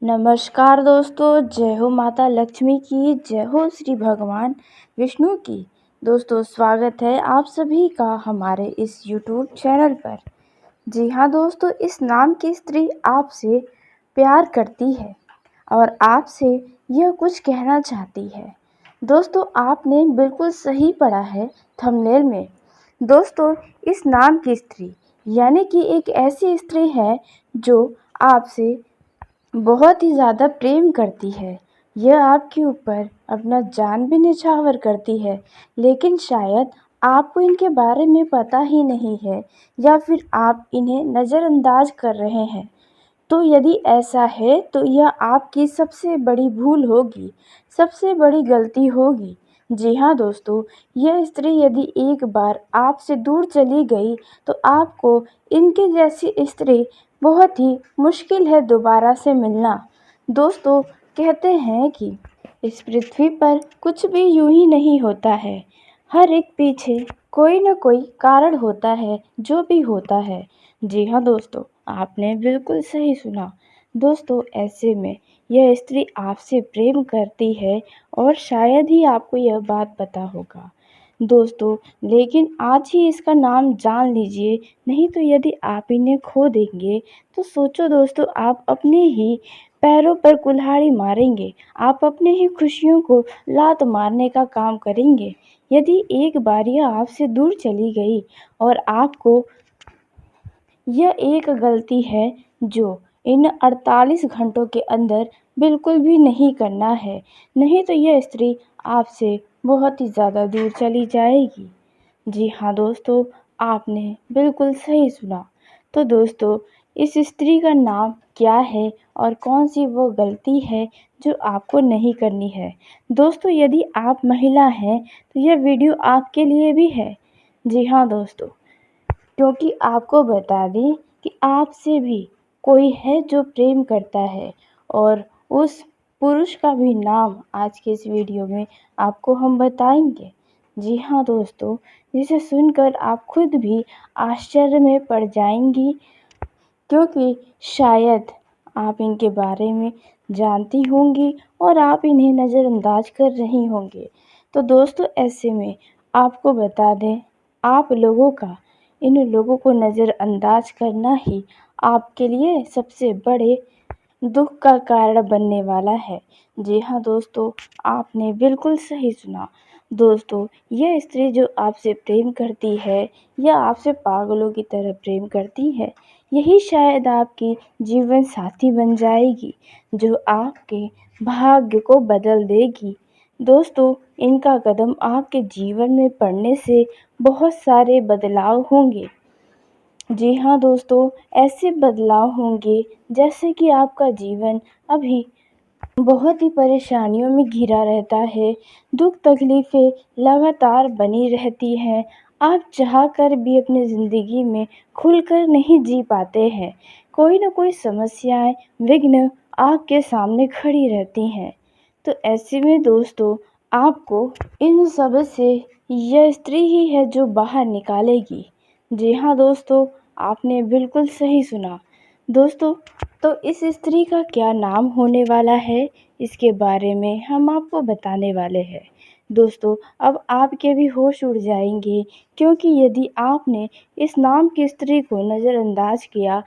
नमस्कार दोस्तों, जय हो माता लक्ष्मी की, जय हो श्री भगवान विष्णु की। दोस्तों, स्वागत है आप सभी का हमारे इस यूट्यूब चैनल पर। जी हाँ दोस्तों, इस नाम की स्त्री आपसे प्यार करती है और आपसे यह कुछ कहना चाहती है। दोस्तों, आपने बिल्कुल सही पढ़ा है थंबनेल में। दोस्तों, इस नाम की स्त्री यानी कि एक ऐसी स्त्री है जो आपसे बहुत ही ज़्यादा प्रेम करती है। यह आपके ऊपर अपना जान भी न्यौछावर करती है, लेकिन शायद आपको इनके बारे में पता ही नहीं है या फिर आप इन्हें नज़रअंदाज कर रहे हैं। तो यदि ऐसा है तो यह आपकी सबसे बड़ी भूल होगी, सबसे बड़ी गलती होगी। जी हाँ दोस्तों, यह स्त्री यदि एक बार आपसे दूर चली गई तो आपको इनके जैसी स्त्री बहुत ही मुश्किल है दोबारा से मिलना। दोस्तों, कहते हैं कि इस पृथ्वी पर कुछ भी यूं ही नहीं होता है, हर एक पीछे कोई न कोई कारण होता है जो भी होता है। जी हाँ दोस्तों, आपने बिल्कुल सही सुना। दोस्तों, ऐसे में यह स्त्री आपसे प्रेम करती है और शायद ही आपको यह बात पता होगा। दोस्तों, लेकिन आज ही इसका नाम जान लीजिए, नहीं तो यदि आप इन्हें खो देंगे तो सोचो दोस्तों, आप अपने ही पैरों पर कुल्हाड़ी मारेंगे, आप अपने ही खुशियों को लात मारने का काम करेंगे। यदि एक बार यह आपसे दूर चली गई और आपको यह एक गलती है जो इन 48 घंटों के अंदर बिल्कुल भी नहीं करना है, नहीं तो यह स्त्री आपसे बहुत ही ज़्यादा दूर चली जाएगी। जी हाँ दोस्तों, आपने बिल्कुल सही सुना। तो दोस्तों, इस स्त्री का नाम क्या है और कौन सी वो गलती है जो आपको नहीं करनी है। दोस्तों, यदि आप महिला हैं तो यह वीडियो आपके लिए भी है। जी हाँ दोस्तों, क्योंकि आपको बता दें कि आपसे भी कोई है जो प्रेम करता है और उस पुरुष का भी नाम आज के इस वीडियो में आपको हम बताएंगे। जी हाँ दोस्तों, जिसे सुनकर आप खुद भी आश्चर्य में पड़ जाएंगी, क्योंकि शायद आप इनके बारे में जानती होंगी और आप इन्हें नज़रअंदाज कर रही होंगे। तो दोस्तों, ऐसे में आपको बता दें, आप लोगों का इन लोगों को नज़रअंदाज करना ही आपके लिए सबसे बड़े दुख का कारण बनने वाला है। जी हाँ दोस्तों, आपने बिल्कुल सही सुना। दोस्तों, यह स्त्री जो आपसे प्रेम करती है या आपसे पागलों की तरह प्रेम करती है, यही शायद आपकी जीवन साथी बन जाएगी, जो आपके भाग्य को बदल देगी। दोस्तों, इनका कदम आपके जीवन में पड़ने से बहुत सारे बदलाव होंगे। जी हाँ दोस्तों, ऐसे बदलाव होंगे जैसे कि आपका जीवन अभी बहुत ही परेशानियों में घिरा रहता है, दुख तकलीफ़ें लगातार बनी रहती हैं, आप चाह कर भी अपनी ज़िंदगी में खुलकर नहीं जी पाते हैं, कोई न कोई समस्याएं, विघ्न आपके सामने खड़ी रहती हैं। तो ऐसे में दोस्तों, आपको इन सब से यह स्त्री ही है जो बाहर निकालेगी। जी हाँ दोस्तों, आपने बिल्कुल सही सुना। दोस्तों, तो इस स्त्री का क्या नाम होने वाला है, इसके बारे में हम आपको बताने वाले हैं। दोस्तों, अब आपके भी होश उड़ जाएंगे, क्योंकि यदि आपने इस नाम की स्त्री को नज़रअंदाज किया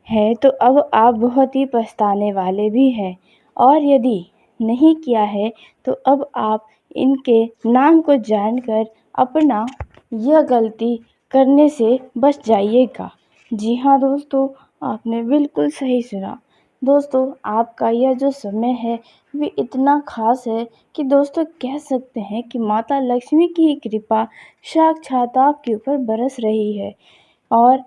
है तो अब आप बहुत ही पछताने वाले भी हैं, और यदि नहीं किया है तो अब आप इनके नाम को जानकर अपना यह गलती करने से बच जाइएगा। जी हाँ दोस्तों, आपने बिल्कुल सही सुना। दोस्तों, आपका यह जो समय है वे इतना ख़ास है कि दोस्तों कह सकते हैं कि माता लक्ष्मी की ही कृपा साक्षात आपके ऊपर बरस रही है, और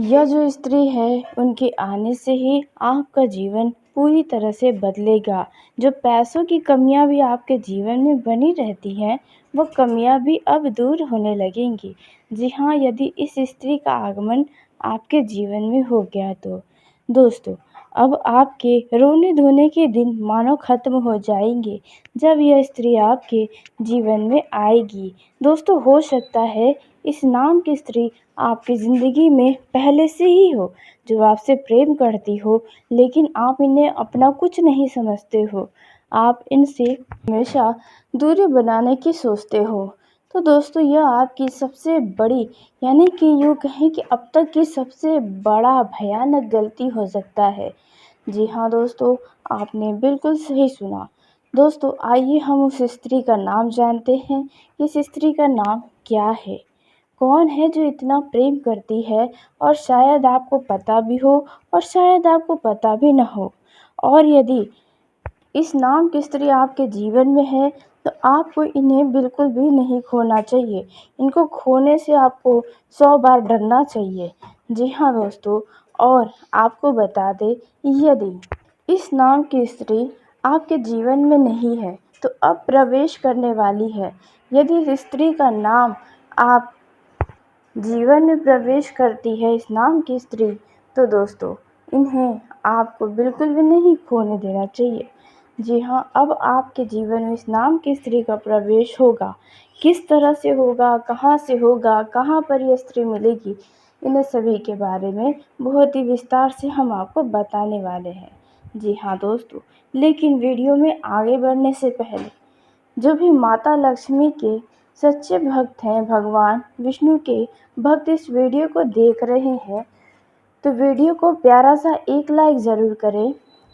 यह जो स्त्री है उनके आने से ही आपका जीवन पूरी तरह से बदलेगा। जो पैसों की कमियां भी आपके जीवन में बनी रहती हैं, वो कमियां भी अब दूर होने लगेंगी। जी हाँ, यदि इस स्त्री का आगमन आपके जीवन में हो गया तो। दोस्तों, अब आपके रोने धोने के दिन मानो खत्म हो जाएंगे जब यह स्त्री आपके जीवन में आएगी। दोस्तों, हो सकता है इस नाम की स्त्री आपकी ज़िंदगी में पहले से ही हो, जो आपसे प्रेम करती हो, लेकिन आप इन्हें अपना कुछ नहीं समझते हो। आप इनसे हमेशा दूरी बनाने की सोचते हो। तो दोस्तों, यह आपकी सबसे बड़ी, यानी कि यूँ कहें कि अब तक की सबसे बड़ा भयानक गलती हो सकता है। जी हाँ दोस्तों, आपने बिल्कुल सही सुना। दोस्तों, आइए हम उस स्त्री का नाम जानते हैं। इस स्त्री का नाम क्या है? कौन है जो इतना प्रेम करती है? और शायद आपको पता भी हो और शायद आपको पता भी न हो। और यदि इस नाम की स्त्री आपके जीवन में है तो आपको इन्हें बिल्कुल भी नहीं खोना चाहिए। इनको खोने से आपको 100 बार डरना चाहिए। जी हाँ दोस्तों, और आपको बता दें, यदि इस नाम की स्त्री आपके जीवन में नहीं है तो अब प्रवेश करने वाली है। यदि इस स्त्री का नाम आप जीवन में प्रवेश करती है, इस नाम की स्त्री, तो दोस्तों इन्हें आपको बिल्कुल भी नहीं खोने देना चाहिए। जी हाँ, अब आपके जीवन में इस नाम की स्त्री का प्रवेश होगा। किस तरह से होगा, कहाँ से होगा, कहाँ पर यह स्त्री मिलेगी, इन सभी के बारे में बहुत ही विस्तार से हम आपको बताने वाले हैं। जी हाँ दोस्तों, लेकिन वीडियो में आगे बढ़ने से पहले जो भी माता लक्ष्मी के सच्चे भक्त हैं, भगवान विष्णु के भक्त इस वीडियो को देख रहे हैं, तो वीडियो को प्यारा सा एक लाइक ज़रूर करें।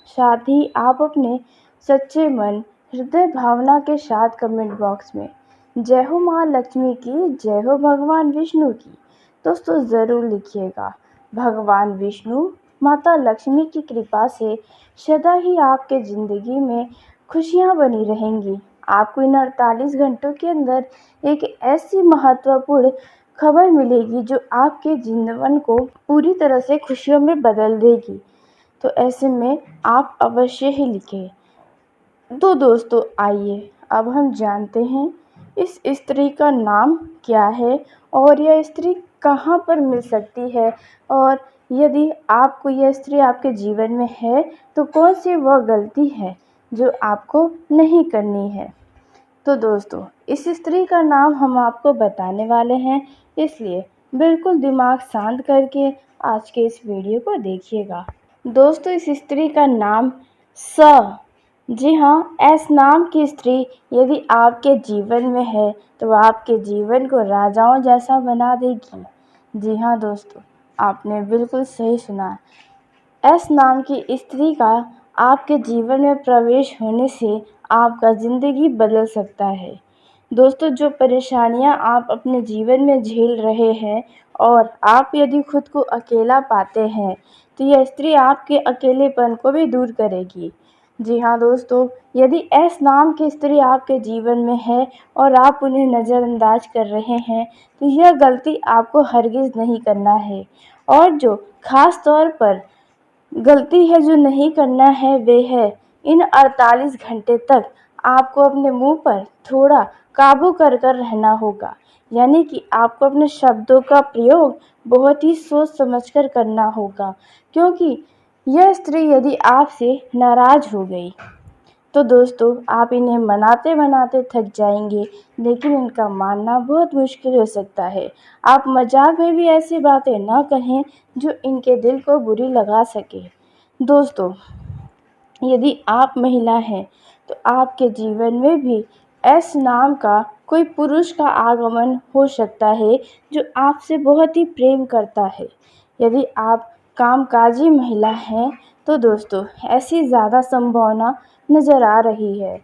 साथ ही आप अपने सच्चे मन, हृदय भावना के साथ कमेंट बॉक्स में जय हो माँ लक्ष्मी की, जय हो भगवान विष्णु की दोस्तों ज़रूर लिखिएगा। भगवान विष्णु, माता लक्ष्मी की कृपा से सदा ही आपके ज़िंदगी में खुशियाँ बनी रहेंगी। आपको इन 48 घंटों के अंदर एक ऐसी महत्वपूर्ण खबर मिलेगी जो आपके जीवन को पूरी तरह से खुशियों में बदल देगी। तो ऐसे में आप अवश्य ही लिखें। तो दोस्तों, आइए अब हम जानते हैं इस स्त्री का नाम क्या है और यह स्त्री कहाँ पर मिल सकती है, और यदि आपको यह स्त्री आपके जीवन में है तो कौन सी वह गलती है जो आपको नहीं करनी है। तो दोस्तों, इस स्त्री का नाम हम आपको बताने वाले हैं, इसलिए बिल्कुल दिमाग शांत करके आज के इस वीडियो को देखिएगा। दोस्तों, इस स्त्री का नाम स जी हाँ, एस नाम की स्त्री यदि आपके जीवन में है तो आपके जीवन को राजाओं जैसा बना देगी। जी हाँ दोस्तों, आपने बिल्कुल सही सुना। एस नाम की स्त्री का आपके जीवन में प्रवेश होने से आपका ज़िंदगी बदल सकता है। दोस्तों, जो परेशानियां आप अपने जीवन में झेल रहे हैं और आप यदि खुद को अकेला पाते हैं तो यह स्त्री आपके अकेलेपन को भी दूर करेगी। जी हाँ दोस्तों, यदि एस नाम की स्त्री आपके जीवन में है और आप उन्हें नज़रअंदाज कर रहे हैं तो यह गलती आपको हरगिज़ नहीं करना है। और जो ख़ास तौर पर गलती है जो नहीं करना है वे है इन 48 घंटे तक आपको अपने मुंह पर थोड़ा काबू कर कर रहना होगा। यानी कि आपको अपने शब्दों का प्रयोग बहुत ही सोच समझकर करना होगा, क्योंकि यह स्त्री यदि आपसे नाराज़ हो गई तो दोस्तों आप इन्हें मनाते मनाते थक जाएंगे, लेकिन इनका मानना बहुत मुश्किल हो सकता है। आप मजाक में भी ऐसी बातें ना कहें जो इनके दिल को बुरी लगा सके। दोस्तों, यदि आप महिला हैं तो आपके जीवन में भी एस नाम का कोई पुरुष का आगमन हो सकता है जो आपसे बहुत ही प्रेम करता है। यदि आप कामकाजी महिला हैं तो दोस्तों ऐसी ज़्यादा संभावना नज़र आ रही है।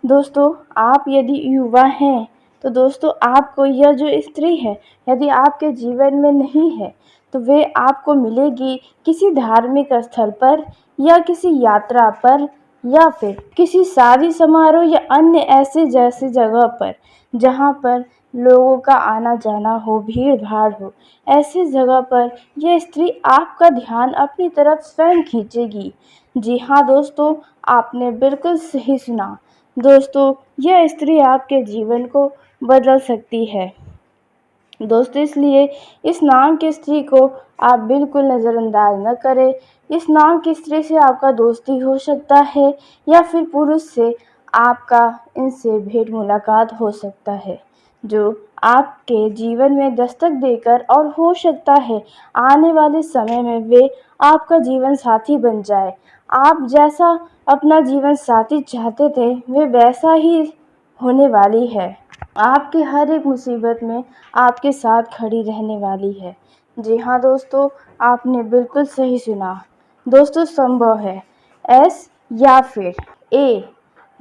दोस्तों, आप यदि युवा हैं तो दोस्तों आपको यह जो स्त्री है यदि आपके जीवन में नहीं है तो वे आपको मिलेगी किसी धार्मिक स्थल पर या किसी यात्रा पर या फिर किसी शादी समारोह या अन्य ऐसे जैसी जगह पर जहाँ पर लोगों का आना जाना हो, भीड़ भाड़ हो। ऐसी जगह पर यह स्त्री आपका ध्यान अपनी तरफ स्वयं खींचेगी। जी हाँ दोस्तों, आपने बिल्कुल सही सुना। दोस्तों, यह स्त्री आपके जीवन को बदल सकती है। दोस्तों इसलिए इस नाम की स्त्री को आप बिल्कुल नज़रअंदाज न करें। इस नाम की स्त्री से आपका दोस्ती हो सकता है या फिर पुरुष से आपका इनसे भेंट मुलाकात हो सकता है, जो आपके जीवन में दस्तक देकर और हो सकता है आने वाले समय में वे आपका जीवन साथी बन जाए। आप जैसा अपना जीवन साथी चाहते थे वे वैसा ही होने वाली है। आपकी हर एक मुसीबत में आपके साथ खड़ी रहने वाली है। जी हाँ दोस्तों, आपने बिल्कुल सही सुना। दोस्तों संभव है एस या फिर ए।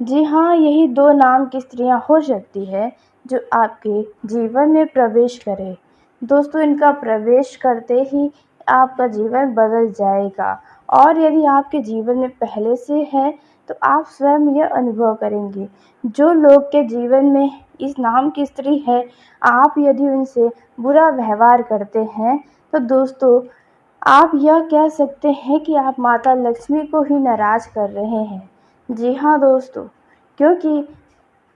जी हाँ, यही दो नाम की स्त्रियां हो सकती है जो आपके जीवन में प्रवेश करें। दोस्तों इनका प्रवेश करते ही आपका जीवन बदल जाएगा और यदि आपके जीवन में पहले से है तो आप स्वयं यह अनुभव करेंगे। जो लोग के जीवन में इस नाम की स्त्री है, आप यदि उनसे बुरा व्यवहार करते हैं तो दोस्तों आप यह कह सकते हैं कि आप माता लक्ष्मी को ही नाराज़ कर रहे हैं। जी हाँ दोस्तों, क्योंकि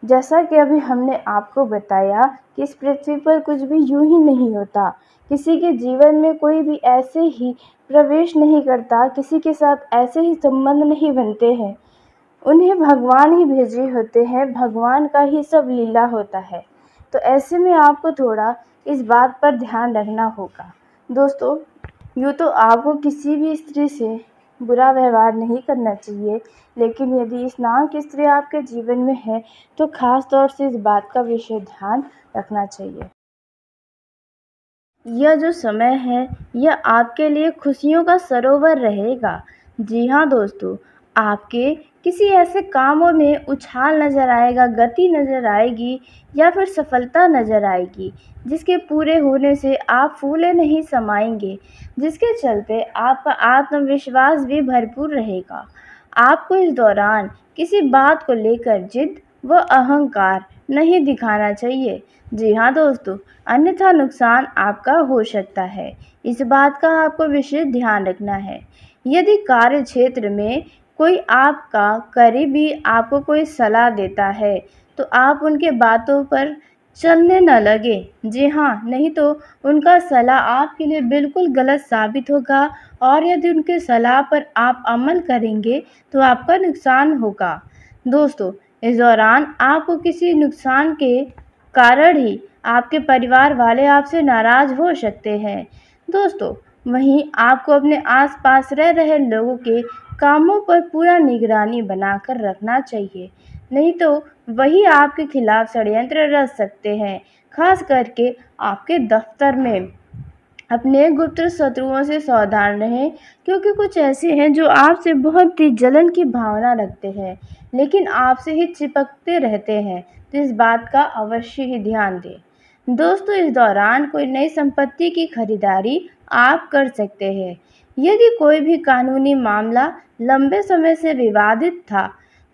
जैसा कि अभी हमने आपको बताया कि इस पृथ्वी पर कुछ भी यूं ही नहीं होता। किसी के जीवन में कोई भी ऐसे ही प्रवेश नहीं करता, किसी के साथ ऐसे ही संबंध नहीं बनते हैं। उन्हें भगवान ही भेजे होते हैं, भगवान का ही सब लीला होता है। तो ऐसे में आपको थोड़ा इस बात पर ध्यान रखना होगा। दोस्तों यूँ तो आपको किसी भी स्त्री से बुरा व्यवहार नहीं करना चाहिए, लेकिन यदि इस नाम की स्त्री आपके जीवन में है तो ख़ास तौर से इस बात का विशेष ध्यान रखना चाहिए। यह जो समय है यह आपके लिए खुशियों का सरोवर रहेगा। जी हाँ दोस्तों, आपके किसी ऐसे कामों में उछाल नज़र आएगा, गति नज़र आएगी या फिर सफलता नज़र आएगी, जिसके पूरे होने से आप फूले नहीं समाएंगे, जिसके चलते आपका आत्मविश्वास भी भरपूर रहेगा। आपको इस दौरान किसी बात को लेकर जिद व अहंकार नहीं दिखाना चाहिए। जी हाँ दोस्तों, अन्यथा नुकसान आपका हो सकता है। इस बात का आपको विशेष ध्यान रखना है। यदि कार्य क्षेत्र में कोई आपका करीबी आपको कोई सलाह देता है तो आप उनके बातों पर चलने न लगे। जी हाँ, नहीं तो उनका सलाह आपके लिए बिल्कुल गलत साबित होगा और यदि उनके सलाह पर आप अमल करेंगे तो आपका नुकसान होगा। दोस्तों इस दौरान आपको किसी नुकसान के कारण ही आपके परिवार वाले आपसे नाराज़ हो सकते हैं। दोस्तों वहीं आपको अपने आसपास रह रहे लोगों के कामों पर पूरा निगरानी बनाकर रखना चाहिए, नहीं तो वही आपके खिलाफ षड्यंत्र रच सकते हैं। खास करके आपके दफ्तर में अपने गुप्त शत्रुओं से सावधान रहें, क्योंकि कुछ ऐसे हैं जो आपसे बहुत ही जलन की भावना रखते हैं लेकिन आपसे ही चिपकते रहते हैं, तो इस बात का अवश्य ही ध्यान दें। दोस्तों इस दौरान कोई नई संपत्ति की खरीदारी आप कर सकते हैं। यदि कोई भी कानूनी मामला लंबे समय से विवादित था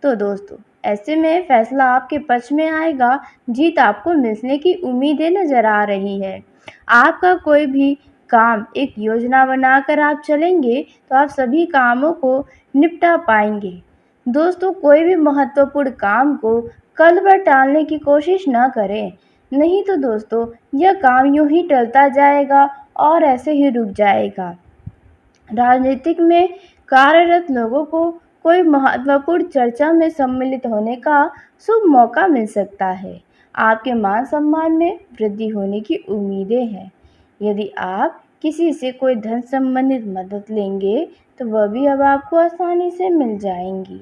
तो दोस्तों ऐसे में फैसला आपके पक्ष में आएगा, जीत आपको मिलने की उम्मीदें नज़र आ रही हैं। आपका कोई भी काम एक योजना बनाकर आप चलेंगे तो आप सभी कामों को निपटा पाएंगे। दोस्तों कोई भी महत्वपूर्ण काम को कल पर टालने की कोशिश न करें, नहीं तो दोस्तों यह काम यूं ही टलता जाएगा और ऐसे ही रुक जाएगा। राजनीतिक में कार्यरत लोगों को कोई महत्वपूर्ण चर्चा में सम्मिलित होने का शुभ मौका मिल सकता है। आपके मान सम्मान में वृद्धि होने की उम्मीदें हैं। यदि आप किसी से कोई धन संबंधित मदद लेंगे तो वह भी अब आपको आसानी से मिल जाएंगी।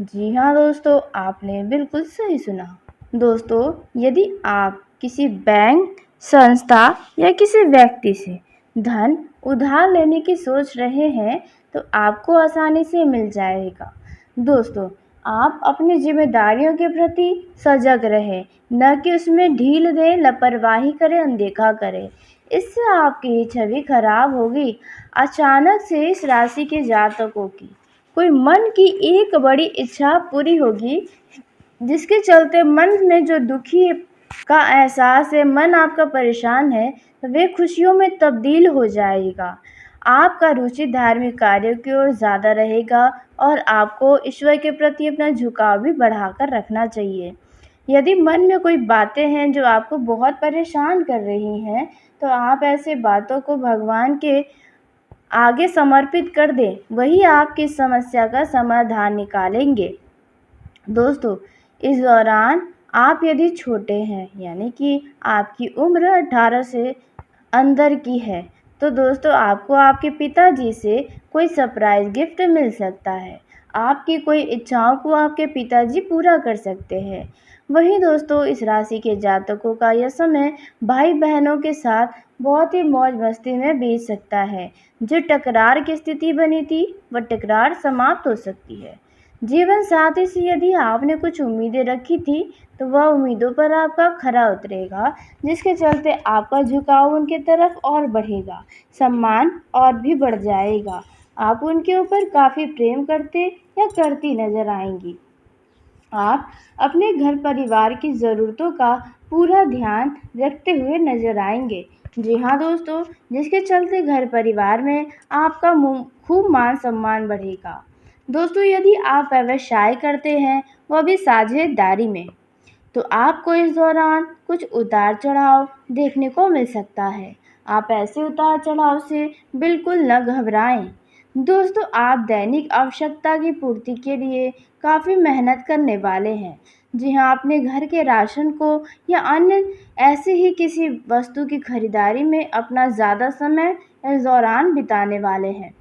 जी हाँ दोस्तों, आपने बिल्कुल सही सुना। दोस्तों यदि आप किसी बैंक, संस्था या किसी व्यक्ति से धन उधार लेने की सोच रहे हैं तो आपको आसानी से मिल जाएगा। दोस्तों आप अपनी जिम्मेदारियों के प्रति सजग रहें, न कि उसमें ढील दें, लापरवाही करें, अनदेखा करें। इससे आपकी छवि खराब होगी। अचानक से इस राशि के जातकों की कोई मन की एक बड़ी इच्छा पूरी होगी, जिसके चलते मन में जो दुखी का एहसास है, मन आपका परेशान है, वे खुशियों में तब्दील हो जाएगा। आपका रुचि धार्मिक कार्यों की ओर ज़्यादा रहेगा और आपको ईश्वर के प्रति अपना झुकाव भी बढ़ाकर रखना चाहिए। यदि मन में कोई बातें हैं जो आपको बहुत परेशान कर रही हैं, तो आप ऐसे बातों को भगवान के आगे समर्पित कर दें, वही आपकी समस्या का समाधान निकालेंगे। दोस्तों, इस दौरान आप यदि छोटे हैं, यानी कि आपकी उम्र 18 से अंदर की है, तो दोस्तों आपको आपके पिताजी से कोई सरप्राइज़ गिफ्ट मिल सकता है। आपकी कोई इच्छाओं को आपके पिताजी पूरा कर सकते हैं। वहीं दोस्तों, इस राशि के जातकों का यह समय भाई बहनों के साथ बहुत ही मौज मस्ती में बीत सकता है। जो टकरार की स्थिति बनी थी, वह टकरार समाप्त हो सकती है। जीवन साथी से यदि आपने कुछ उम्मीदें रखी थी, तो वह उम्मीदों पर आपका खरा उतरेगा, जिसके चलते आपका झुकाव उनके तरफ और बढ़ेगा, सम्मान और भी बढ़ जाएगा। आप उनके ऊपर काफ़ी प्रेम करते या करती नजर आएंगी। आप अपने घर परिवार की ज़रूरतों का पूरा ध्यान रखते हुए नजर आएंगे। जी हाँ दोस्तों, जिसके चलते घर परिवार में आपका खूब मान सम्मान बढ़ेगा। दोस्तों, यदि आप व्यवसाय करते हैं, वह भी साझेदारी में, तो आपको इस दौरान कुछ उतार चढ़ाव देखने को मिल सकता है। आप ऐसे उतार चढ़ाव से बिल्कुल न घबराएं। दोस्तों, आप दैनिक आवश्यकता की पूर्ति के लिए काफ़ी मेहनत करने वाले हैं। जी हाँ, अपने घर के राशन को या अन्य ऐसे ही किसी वस्तु की खरीदारी में अपना ज़्यादा समय इस दौरान बिताने वाले हैं।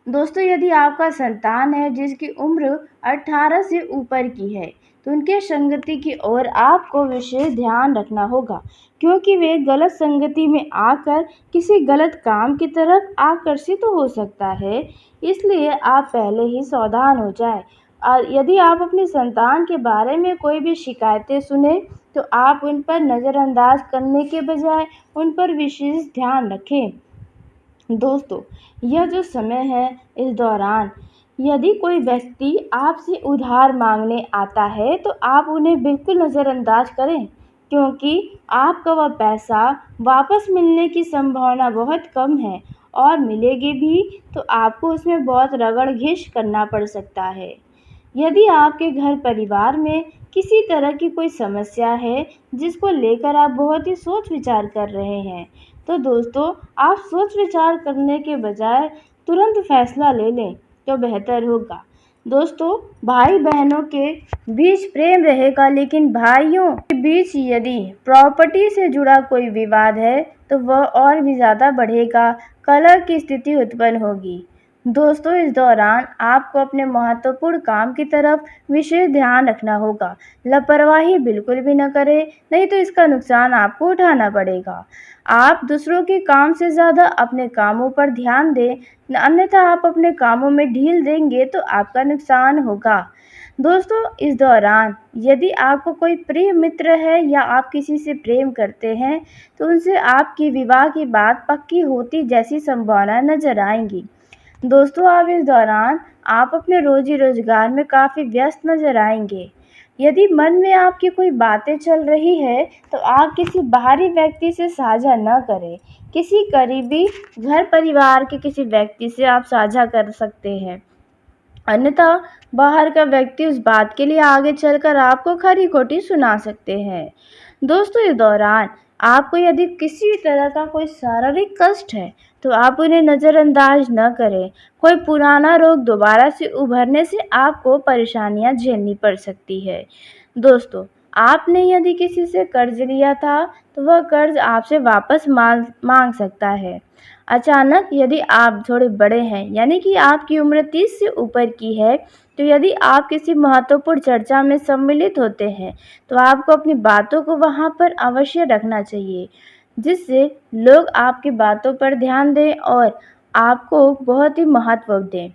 दोस्तों, यदि आपका संतान है जिसकी उम्र 18 से ऊपर की है, तो उनके संगति की ओर आपको विशेष ध्यान रखना होगा, क्योंकि वे गलत संगति में आकर किसी गलत काम की तरफ आकर्षित हो सकता है। इसलिए आप पहले ही सावधान हो जाएं। और यदि आप अपने संतान के बारे में कोई भी शिकायतें सुने, तो आप उन पर नज़रअंदाज करने के बजाय उन पर विशेष ध्यान रखें। दोस्तों, यह जो समय है, इस दौरान यदि कोई व्यक्ति आपसे उधार मांगने आता है, तो आप उन्हें बिल्कुल नज़रअंदाज करें, क्योंकि आपका वह पैसा वापस मिलने की संभावना बहुत कम है, और मिलेगी भी तो आपको उसमें बहुत रगड़ घिस करना पड़ सकता है। यदि आपके घर परिवार में किसी तरह की कोई समस्या है, जिसको लेकर आप बहुत ही सोच विचार कर रहे हैं, तो दोस्तों आप सोच विचार करने के बजाय तुरंत फैसला ले लें, तो बेहतर होगा। दोस्तों, भाई बहनों के बीच प्रेम रहेगा, लेकिन भाइयों के बीच यदि प्रॉपर्टी से जुड़ा कोई विवाद है, तो वह और भी ज़्यादा बढ़ेगा, कलह की स्थिति उत्पन्न होगी। दोस्तों, इस दौरान आपको अपने महत्वपूर्ण काम की तरफ विशेष ध्यान रखना होगा। लापरवाही बिल्कुल भी न करें, नहीं तो इसका नुकसान आपको उठाना पड़ेगा। आप दूसरों के काम से ज़्यादा अपने कामों पर ध्यान दें, अन्यथा आप अपने कामों में ढील देंगे तो आपका नुकसान होगा। दोस्तों, इस दौरान यदि आपको कोई प्रिय मित्र है या आप किसी से प्रेम करते हैं, तो उनसे आपकी विवाह की बात पक्की होती जैसी संभावना नजर आएंगी। दोस्तों, आप इस दौरान आप अपने रोजी रोजगार में काफ़ी व्यस्त नजर आएंगे। यदि मन में आपकी कोई बातें चल रही है, तो आप किसी बाहरी व्यक्ति से साझा न करें। किसी करीबी घर परिवार के किसी व्यक्ति से आप साझा कर सकते हैं, अन्यथा बाहर का व्यक्ति उस बात के लिए आगे चलकर आपको खरी खोटी सुना सकते हैं। दोस्तों, इस दौरान आपको यदि किसी तरह का कोई शारीरिक कष्ट है, तो आप उन्हें नज़रअंदाज न करें। कोई पुराना रोग दोबारा से उभरने से आपको परेशानियां झेलनी पड़ सकती है। दोस्तों, आपने यदि किसी से कर्ज लिया था, तो वह कर्ज आपसे वापस मांग सकता है। अचानक यदि आप थोड़े बड़े हैं, यानी कि आपकी उम्र 30 से ऊपर की है, तो यदि आप किसी महत्वपूर्ण चर्चा में सम्मिलित होते हैं, तो आपको अपनी बातों को वहां पर अवश्य रखना चाहिए, जिससे लोग आपकी बातों पर ध्यान दें और आपको बहुत ही महत्व दें।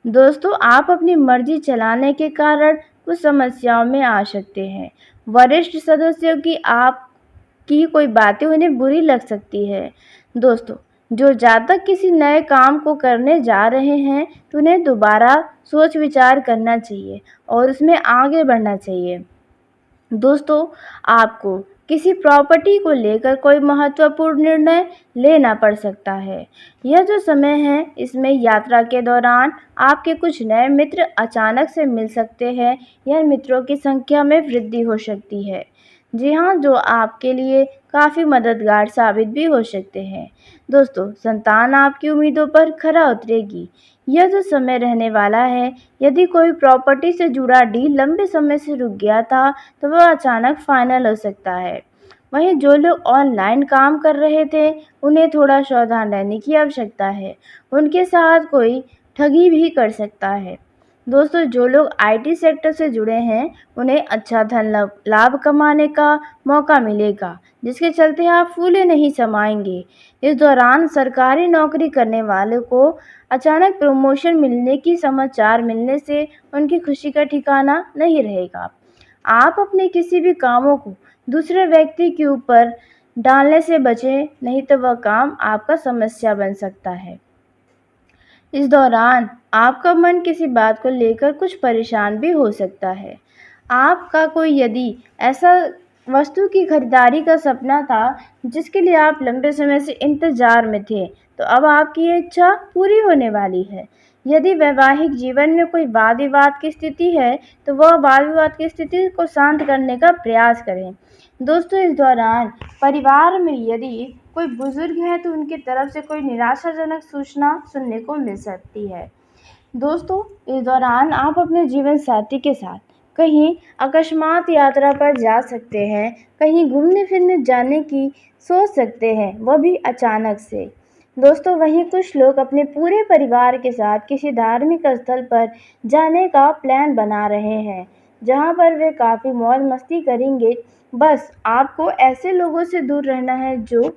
दोस्तों, आप अपनी मर्जी चलाने के कारण कुछ समस्याओं में आ सकते हैं। वरिष्ठ सदस्यों की आपकी कोई बातें उन्हें बुरी लग सकती है। दोस्तों, जो जातक किसी नए काम को करने जा रहे हैं, तो उन्हें दोबारा सोच विचार करना चाहिए और उसमें आगे बढ़ना चाहिए। दोस्तों, आपको किसी प्रॉपर्टी को लेकर कोई महत्वपूर्ण निर्णय लेना पड़ सकता है। यह जो समय है इसमें यात्रा के दौरान आपके कुछ नए मित्र अचानक से मिल सकते हैं या मित्रों की संख्या में वृद्धि हो सकती है। जी हाँ, जो आपके लिए काफ़ी मददगार साबित भी हो सकते हैं। दोस्तों, संतान आपकी उम्मीदों पर खरा उतरेगी। यह जो समय रहने वाला है, यदि कोई प्रॉपर्टी से जुड़ा डील लंबे समय से रुक गया था, तो वह अचानक फाइनल हो सकता है। वहीं जो लोग ऑनलाइन काम कर रहे थे, उन्हें थोड़ा सावधान रहने की आवश्यकता है। उनके साथ कोई ठगी भी कर सकता है। दोस्तों, जो लोग आईटी सेक्टर से जुड़े हैं, उन्हें अच्छा धन लाभ कमाने का मौका मिलेगा, जिसके चलते आप फूले नहीं समाएंगे। इस दौरान सरकारी नौकरी करने वालों को अचानक प्रमोशन मिलने की समाचार मिलने से उनकी खुशी का ठिकाना नहीं रहेगा। आप अपने किसी भी कामों को दूसरे व्यक्ति के ऊपर डालने से बचें, नहीं तो वह काम आपका समस्या बन सकता है। इस दौरान आपका मन किसी बात को लेकर कुछ परेशान भी हो सकता है। आपका कोई यदि ऐसा वस्तु की खरीदारी का सपना था जिसके लिए आप लंबे समय से इंतज़ार में थे, तो अब आपकी ये इच्छा पूरी होने वाली है। यदि वैवाहिक जीवन में कोई वाद-विवाद की स्थिति है, तो वह वाद-विवाद की स्थिति को शांत करने का प्रयास करें। दोस्तों, इस दौरान परिवार में यदि कोई बुजुर्ग है तो उनकी तरफ से कोई निराशाजनक सूचना सुनने को मिल सकती है। दोस्तों, इस दौरान आप अपने जीवन साथी के साथ कहीं अकस्मात यात्रा पर जा सकते हैं, कहीं घूमने फिरने जाने की सोच सकते हैं, वह भी अचानक से। दोस्तों, वहीं कुछ लोग अपने पूरे परिवार के साथ किसी धार्मिक स्थल पर जाने का प्लान बना रहे हैं, जहां पर वे काफ़ी मौज मस्ती करेंगे। बस आपको ऐसे लोगों से दूर रहना है जो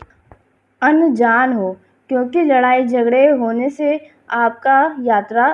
अनजान हो, क्योंकि लड़ाई झगड़े होने से आपका यात्रा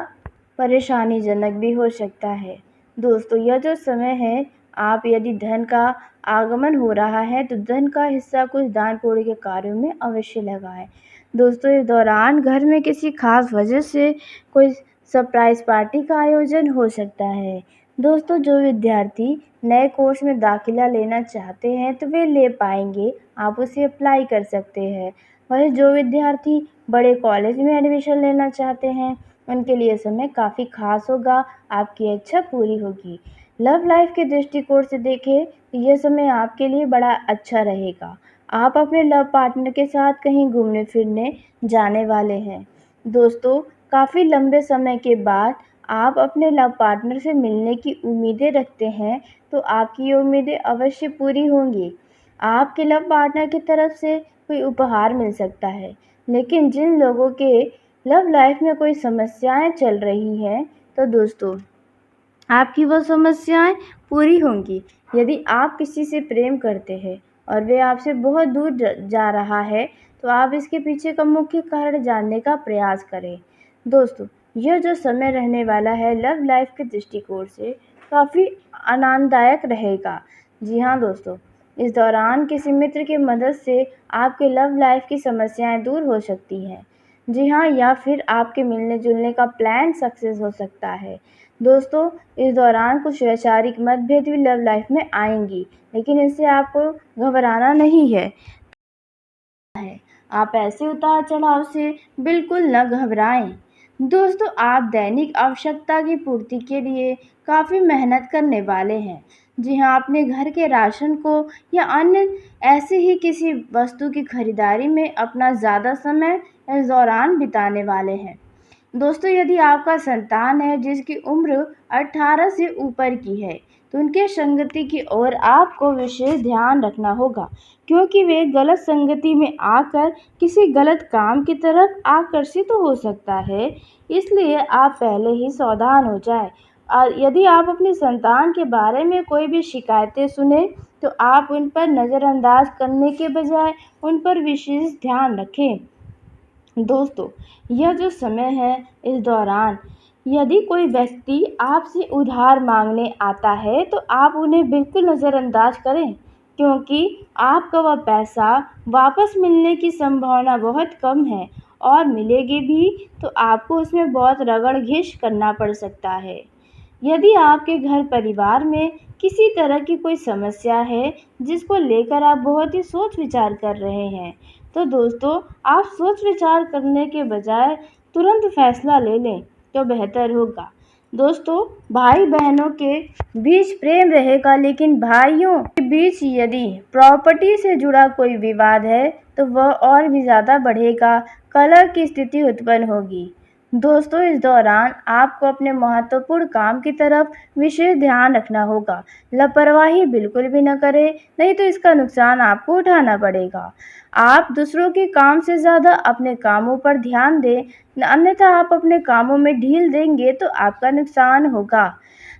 परेशानीजनक भी हो सकता है। दोस्तों, यह जो समय है, आप यदि धन का आगमन हो रहा है तो धन का हिस्सा कुछ दान पुण्य के कार्यों में अवश्य लगाएं। दोस्तों, इस दौरान घर में किसी खास वजह से कोई सरप्राइज पार्टी का आयोजन हो सकता है। दोस्तों, जो विद्यार्थी नए कोर्स में दाखिला लेना चाहते हैं तो वे ले पाएंगे, आप उसे अप्लाई कर सकते हैं। वहीं जो विद्यार्थी बड़े कॉलेज में एडमिशन लेना चाहते हैं, उनके लिए समय काफ़ी खास होगा, आपकी इच्छा पूरी होगी। लव लाइफ के दृष्टिकोण से देखें तो यह समय आपके लिए बड़ा अच्छा रहेगा। आप अपने लव पार्टनर के साथ कहीं घूमने फिरने जाने वाले हैं। दोस्तों, काफ़ी लंबे समय के बाद आप अपने लव पार्टनर से मिलने की उम्मीदें रखते हैं, तो आपकी ये उम्मीदें अवश्य पूरी होंगी। आपके लव पार्टनर की तरफ से कोई उपहार मिल सकता है, लेकिन जिन लोगों के लव लाइफ में कोई समस्याएं चल रही हैं, तो दोस्तों आपकी वो समस्याएं पूरी होंगी। यदि आप किसी से प्रेम करते हैं और वे आपसे बहुत दूर जा रहा है, तो आप इसके पीछे का मुख्य कारण जानने का प्रयास करें। दोस्तों, यह जो समय रहने वाला है लव लाइफ के दृष्टिकोण से काफ़ी आनंददायक रहेगा। जी हाँ दोस्तों, इस दौरान किसी मित्र की मदद से आपके लव लाइफ की समस्याएं दूर हो सकती हैं। जी हाँ, या फिर आपके मिलने जुलने का प्लान सक्सेस हो सकता है। दोस्तों, इस दौरान कुछ वैचारिक मतभेद भी लव लाइफ में आएंगी, लेकिन इससे आपको घबराना नहीं है। आप ऐसे उतार चढ़ाव से बिल्कुल न घबराएं। दोस्तों, आप दैनिक आवश्यकता की पूर्ति के लिए काफ़ी मेहनत करने वाले हैं। जी हाँ, अपने घर के राशन को या अन्य ऐसे ही किसी वस्तु की खरीदारी में अपना ज़्यादा समय इस दौरान बिताने वाले हैं। दोस्तों, यदि आपका संतान है जिसकी उम्र 18 से ऊपर की है, तो उनके संगति की ओर आपको विशेष ध्यान रखना होगा, क्योंकि वे गलत संगति में आकर किसी गलत काम की तरफ आकर्षित हो सकता है। इसलिए आप पहले ही सावधान हो जाएं। और यदि आप अपने संतान के बारे में कोई भी शिकायतें सुने, तो आप उन पर नज़रअंदाज करने के बजाय उन पर विशेष ध्यान रखें। दोस्तों, यह जो समय है, इस दौरान यदि कोई व्यक्ति आपसे उधार मांगने आता है, तो आप उन्हें बिल्कुल नज़रअंदाज करें, क्योंकि आपका वह पैसा वापस मिलने की संभावना बहुत कम है, और मिलेगी भी तो आपको उसमें बहुत रगड़ घिस करना पड़ सकता है। यदि आपके घर परिवार में किसी तरह की कोई समस्या है जिसको लेकर आप बहुत ही सोच विचार कर रहे हैं, तो दोस्तों आप सोच विचार करने के बजाय तुरंत फैसला ले लें तो बेहतर होगा। दोस्तों, भाई बहनों के बीच प्रेम रहेगा, लेकिन भाइयों के बीच यदि प्रॉपर्टी से जुड़ा कोई विवाद है तो वह और भी ज़्यादा बढ़ेगा, कलह की स्थिति उत्पन्न होगी। दोस्तों, इस दौरान आपको अपने महत्वपूर्ण काम की तरफ विशेष ध्यान रखना होगा। लापरवाही बिल्कुल भी न करें, नहीं तो इसका नुकसान आपको उठाना पड़ेगा। आप दूसरों के काम से ज़्यादा अपने कामों पर ध्यान दें, अन्यथा आप अपने कामों में ढील देंगे तो आपका नुकसान होगा।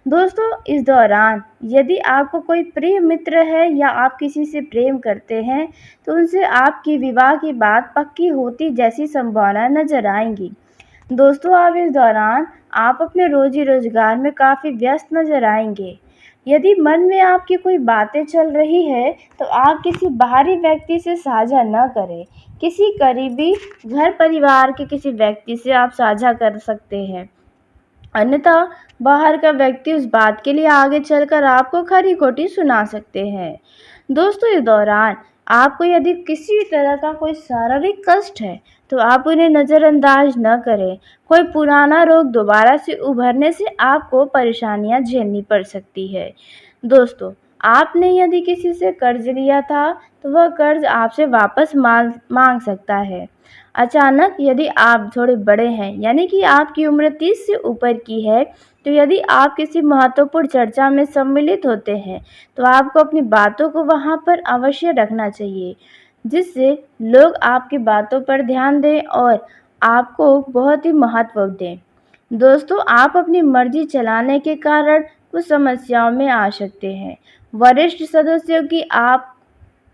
दोस्तों, इस दौरान यदि आपको कोई प्रिय मित्र है या आप किसी से प्रेम करते हैं, तो उनसे आपकी विवाह की बात पक्की होती जैसी संभावना नजर आएंगी। दोस्तों, आप इस दौरान आप अपने रोजी-रोज़गार में काफ़ी व्यस्त नज़र आएँगे। यदि मन में आपकी कोई बातें चल रही है, तो आप किसी बाहरी व्यक्ति से साझा न करें। किसी करीबी घर परिवार के किसी व्यक्ति से आप साझा कर सकते हैं। अन्यथा बाहर का व्यक्ति उस बात के लिए आगे चलकर आपको खरी-खोटी सुना सकते हैं। दोस्तों, इस दौरान आपको यदि किसी तरह का कोई शारीरिक कष्ट है, तो आप उन्हें नज़रअंदाज न करें। कोई पुराना रोग दोबारा से उभरने से आपको परेशानियां झेलनी पड़ सकती है। दोस्तों, आपने यदि किसी से कर्ज लिया था, तो वह कर्ज आपसे वापस मांग सकता है। अचानक यदि आप थोड़े बड़े हैं, यानी कि आपकी उम्र 30 से ऊपर की है, तो यदि आप किसी महत्वपूर्ण चर्चा में सम्मिलित होते हैं, तो आपको अपनी बातों को वहाँ पर अवश्य रखना चाहिए, जिससे लोग आपकी बातों पर ध्यान दें और आपको बहुत ही महत्व दें। दोस्तों, आप अपनी मर्जी चलाने के कारण कुछ समस्याओं में आ सकते हैं। वरिष्ठ सदस्यों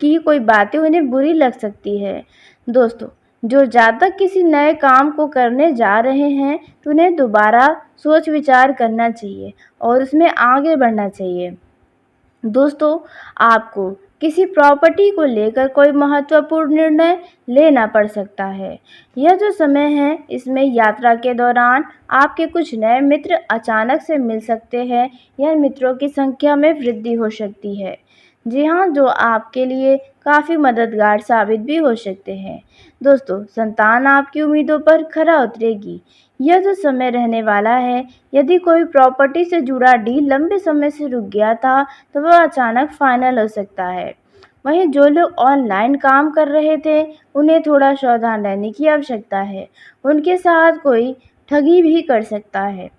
की कोई बातें उन्हें बुरी लग सकती है। दोस्तों, जो जातक किसी नए काम को करने जा रहे हैं, तो उन्हें दोबारा सोच विचार करना चाहिए और उसमें आगे बढ़ना चाहिए। दोस्तों, आपको किसी प्रॉपर्टी को लेकर कोई महत्वपूर्ण निर्णय लेना पड़ सकता है। यह जो समय है, इसमें यात्रा के दौरान आपके कुछ नए मित्र अचानक से मिल सकते हैं या मित्रों की संख्या में वृद्धि हो सकती है। जी हाँ, जो आपके लिए काफ़ी मददगार साबित भी हो सकते हैं। दोस्तों, संतान आपकी उम्मीदों पर खरा उतरेगी। यह जो समय रहने वाला है, यदि कोई प्रॉपर्टी से जुड़ा डील लंबे समय से रुक गया था, तो वह अचानक फाइनल हो सकता है। वहीं जो लोग ऑनलाइन काम कर रहे थे, उन्हें थोड़ा सावधान रहने की आवश्यकता है। उनके साथ कोई ठगी भी कर सकता है।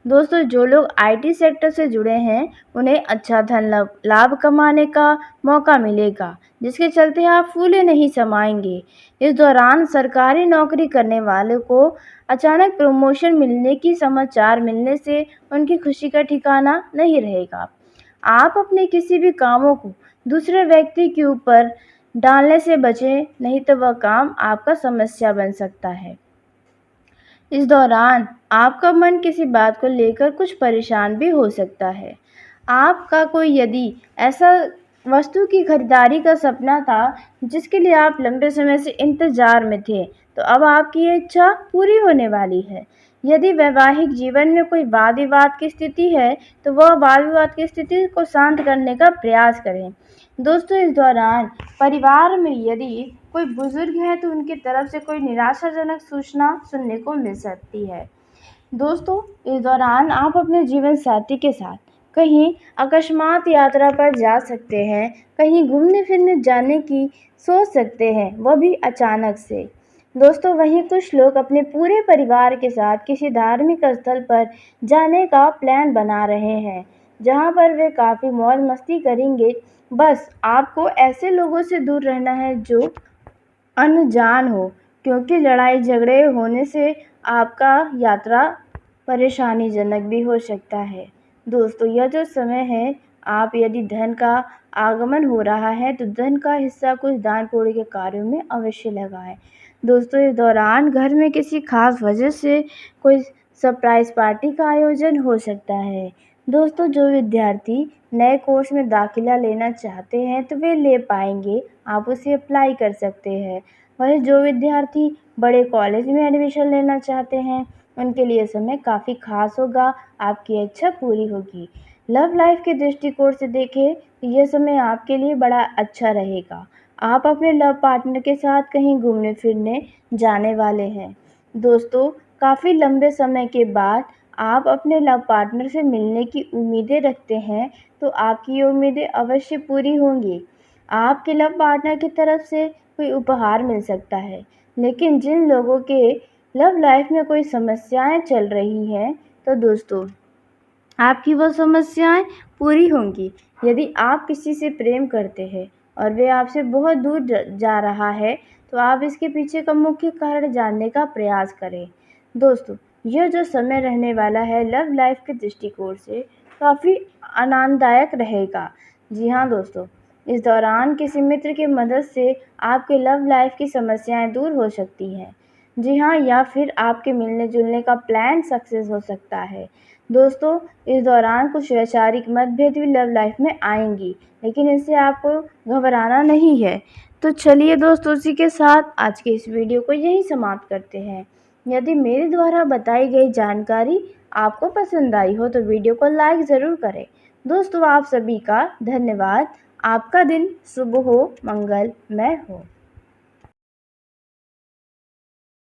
दोस्तों, जो लोग आईटी सेक्टर से जुड़े हैं, उन्हें अच्छा धन लाभ कमाने का मौका मिलेगा, जिसके चलते आप फूले नहीं समाएंगे। इस दौरान सरकारी नौकरी करने वालों को अचानक प्रमोशन मिलने की समाचार मिलने से उनकी खुशी का ठिकाना नहीं रहेगा। आप अपने किसी भी कामों को दूसरे व्यक्ति के ऊपर डालने से बचें, नहीं तो वह काम आपका समस्या बन सकता है। इस दौरान आपका मन किसी बात को लेकर कुछ परेशान भी हो सकता है। आपका कोई यदि ऐसा वस्तु की खरीदारी का सपना था जिसके लिए आप लंबे समय से इंतजार में थे, तो अब आपकी ये इच्छा पूरी होने वाली है। यदि वैवाहिक जीवन में कोई वाद विवाद की स्थिति है, तो वह वाद विवाद की स्थिति को शांत करने का प्रयास करें। दोस्तों, इस दौरान परिवार में यदि कोई बुजुर्ग है, तो उनकी तरफ से कोई निराशाजनक सूचना सुनने को मिल सकती है। दोस्तों, इस दौरान आप अपने जीवन साथी के साथ कहीं अकस्मात यात्रा पर जा सकते हैं, कहीं घूमने फिरने जाने की सोच सकते हैं, वह भी अचानक से। दोस्तों, वहीं कुछ लोग अपने पूरे परिवार के साथ किसी धार्मिक स्थल पर जाने का प्लान बना रहे हैं, जहां पर वे काफ़ी मौज मस्ती करेंगे। बस आपको ऐसे लोगों से दूर रहना है जो अनजान हो, क्योंकि लड़ाई झगड़े होने से आपका यात्रा परेशानीजनक भी हो सकता है। दोस्तों, यह जो समय है, आप यदि धन का आगमन हो रहा है, तो धन का हिस्सा कुछ दान पुण्य के कार्यों में अवश्य लगाएं। दोस्तों, इस दौरान घर में किसी खास वजह से कोई सरप्राइज पार्टी का आयोजन हो सकता है। दोस्तों, जो विद्यार्थी नए कोर्स में दाखिला लेना चाहते हैं, तो वे ले पाएंगे, आप उसे अप्लाई कर सकते हैं। वहीं जो विद्यार्थी बड़े कॉलेज में एडमिशन लेना चाहते हैं, उनके लिए समय काफ़ी खास होगा, आपकी इच्छा पूरी होगी। लव लाइफ के दृष्टिकोण से देखें तो यह समय आपके लिए बड़ा अच्छा रहेगा। आप अपने लव पार्टनर के साथ कहीं घूमने फिरने जाने वाले हैं। दोस्तों, काफ़ी लंबे समय के बाद आप अपने लव पार्टनर से मिलने की उम्मीदें रखते हैं, तो आपकी ये उम्मीदें अवश्य पूरी होंगी। आपके लव पार्टनर की तरफ से कोई उपहार मिल सकता है, लेकिन जिन लोगों के लव लाइफ में कोई समस्याएं चल रही हैं, तो दोस्तों आपकी वो समस्याएं पूरी होंगी। यदि आप किसी से प्रेम करते हैं और वे आपसे बहुत दूर जा रहा है, तो आप इसके पीछे का मुख्य कारण जानने का प्रयास करें। दोस्तों, यह जो समय रहने वाला है लव लाइफ के दृष्टिकोण से काफ़ी आनंददायक रहेगा। जी हाँ दोस्तों, इस दौरान किसी मित्र की मदद से आपके लव लाइफ की समस्याएं दूर हो सकती हैं। जी हाँ, या फिर आपके मिलने-जुलने का प्लान सक्सेस हो सकता है। दोस्तों, इस दौरान कुछ वैचारिक मतभेद भी लव लाइफ में आएँगी, लेकिन इससे आपको घबराना नहीं है। तो चलिए दोस्तों, इसी के साथ आज के इस वीडियो को यहीं समाप्त करते हैं। यदि मेरे द्वारा बताई गई जानकारी आपको पसंद आई हो तो वीडियो को लाइक ज़रूर करें। दोस्तों, आप सभी का धन्यवाद। आपका दिन शुभ हो, मंगलमय हो।